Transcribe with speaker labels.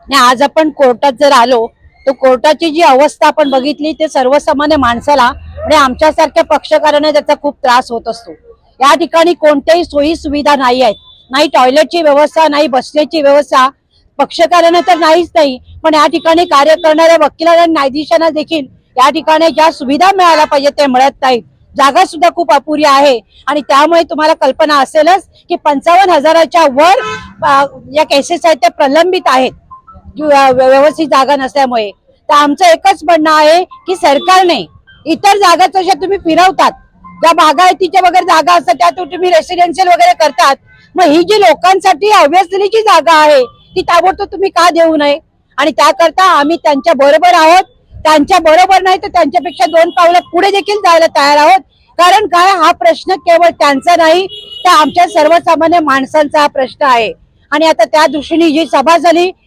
Speaker 1: आणि आज आपण कोर्टात जर आलो तर कोर्टाची जी अवस्था आपण बघितली ते सर्वसामान्य माणसाला आणि आमच्यासारख्या पक्षकारांना त्याचा खूप त्रास होत असतो। या ठिकाणी कोणत्याही सोयी सुविधा नाही आहेत, नाही टॉयलेटची व्यवस्था, नाही बसण्याची व्यवस्था, पक्षकारांना तर नाहीच नाही, पण या ठिकाणी कार्य करणाऱ्या वकिलांना न्यायाधीशांना देखील या ठिकाणी ज्या सुविधा मिळायला पाहिजे ते मिळत नाहीत। जागा सुद्धा खूप अपुरी आहे आणि त्यामुळे तुम्हाला कल्पना असेलच की 55,000च्या वर या केसेस आहेत त्या प्रलंबित आहेत व्यवस्थित जागा नसल्यामुळे। तर आमचं एकच म्हणणं आहे की सरकारने इतर जागा जशा तुम्ही फिरवतात, ज्या बागायतीच्या वगैरे जागा असतात त्या तुम्ही रेसिडेन्शियल वगैरे करतात, मग ही जी लोकांसाठी अव्यसनीची जागा आहे ती ताबडतोब तुम्ही का देऊ नये? आणि त्याकरता आम्ही त्यांच्या बरोबर आहोत, त्यांच्या बरोबर नाही तर त्यांच्यापेक्षा 2 पावलं पुढे देखील जायला तयार आहोत। कारण काय, हा प्रश्न केवळ त्यांचा नाही तर आमच्या सर्वसामान्य माणसांचा हा प्रश्न आहे। आणि आता त्या दृष्टीने जी सभा झाली